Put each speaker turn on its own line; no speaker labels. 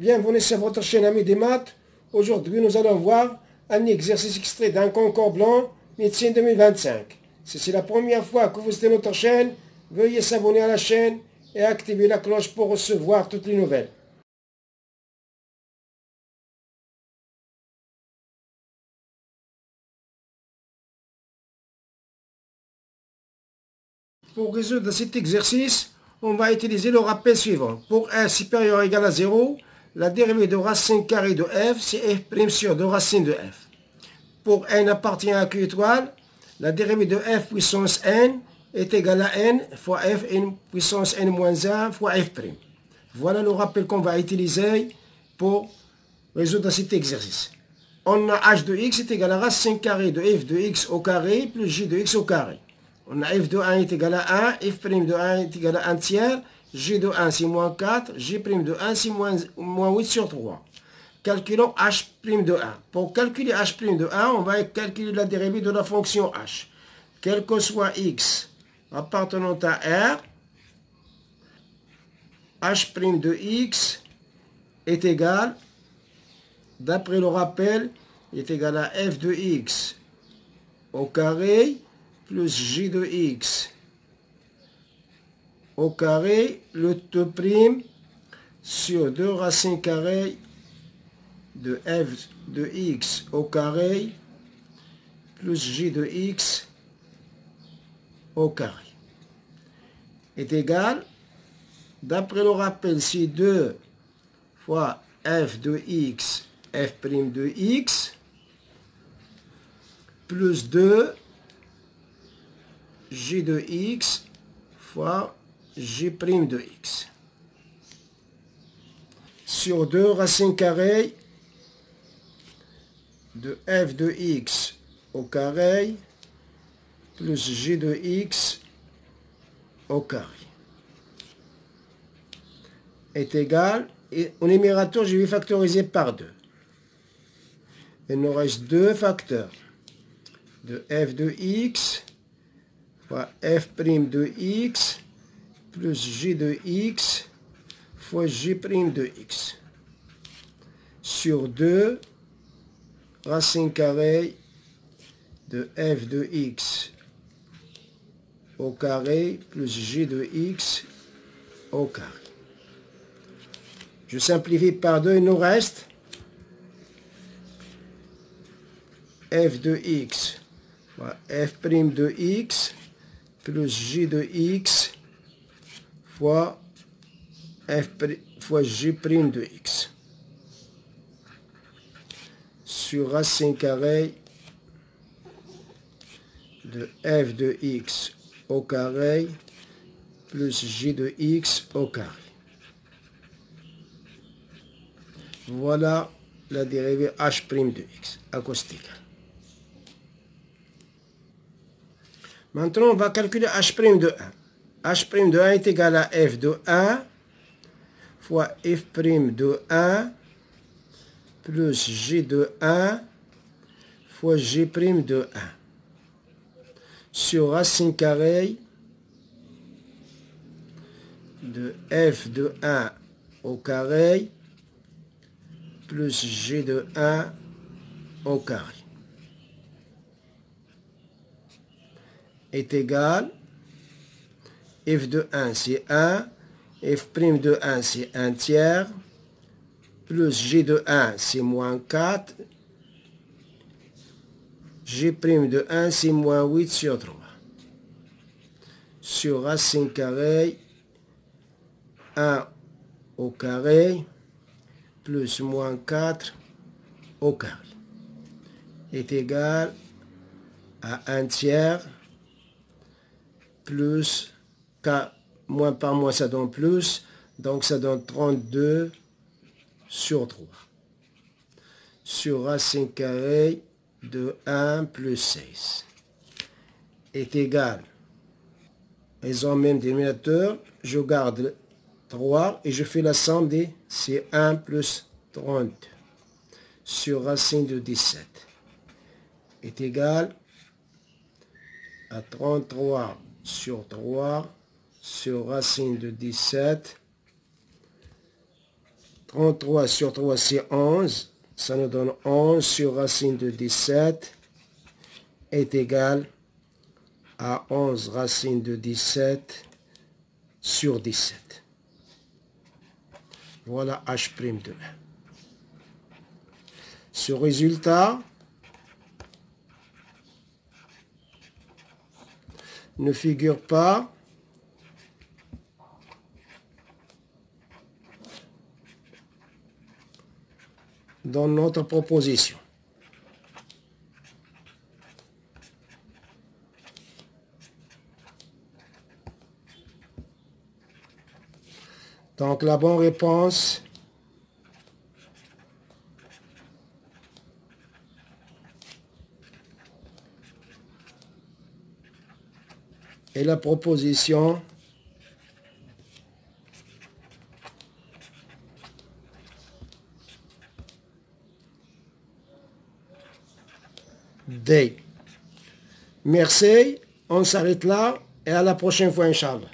Bienvenue sur votre chaîne Amis des maths. Aujourd'hui, nous allons voir un exercice extrait d'un concours blanc médecine 2025. Si c'est la première fois que vous êtes sur notre chaîne, veuillez s'abonner à la chaîne et activer la cloche pour recevoir toutes les nouvelles. Pour résoudre cet exercice, on va utiliser le rappel suivant. Pour f supérieur ou égal à 0, la dérivée de racine carrée de f, c'est f' sur 2 racines de f. Pour n appartient à q étoile, la dérivée de f puissance n est égale à n fois f n puissance n moins 1 fois f'. Voilà le rappel qu'on va utiliser pour résoudre cet exercice. On a h de x est égal à racine carrée de f de x au carré plus j de x au carré. On a f de 1 est égal à 1, f' de 1 est égal à 1 tiers, j de 1 c'est moins 4, j' de 1 c'est moins 8 sur 3. Calculons h' de 1. Pour calculer h' de 1, on va calculer la dérivée de la fonction h. Quel que soit x appartenant à R, h' de x est égal, d'après le rappel, est égal à f de x au carré plus j de x au carré, le tout prime sur 2 racines carrées de f de x au carré plus j de x au carré est égal, d'après le rappel, si 2 fois f de x, f' de x, plus 2 j de x fois j' de x sur 2 racines carrées de f de x au carré plus j de x au carré est égal, et au numérateur je vais factoriser par 2. Il nous reste 2 facteurs de f de x fois f' de x plus j de x fois j' de x sur 2 racine carrée de f de x au carré plus j de x au carré. Je simplifie par 2, il nous reste f de x fois f' de x plus j de x fois j' de x sur racine carrée de f de x au carré plus j de x au carré. Voilà la dérivée h' de x acoustique. Maintenant, on va calculer h' de 1. h' de 1 est égal à f de 1 fois f' de 1 plus j de 1 fois j' de 1 sur racine carrée de f de 1 au carré plus j de 1 au carré est égal, f de 1 c'est 1, f' de 1 c'est 1 tiers, plus j de 1 c'est moins 4, j' de 1 c'est moins 8 sur 3, sur racine carrée 1 au carré plus moins 4 au carré est égal à 1 tiers plus 4, moins par moins ça donne plus, donc ça donne 32 sur 3 sur racine carrée de 1 plus 16 est égal, ils ont le même dénominateur, je garde 3 et je fais la somme des, c'est 1 plus 32 sur racine de 17 est égal à 33 sur 3 sur racine de 17 33 sur 3, c'est 11. Ça nous donne 11 sur racine de 17 est égal à 11 racine de 17 sur 17. Voilà H' de 1. Ce résultat ne figure pas dans notre proposition. Donc la bonne réponse est la proposition D. Merci, on s'arrête là et à la prochaine fois, Inch'Allah.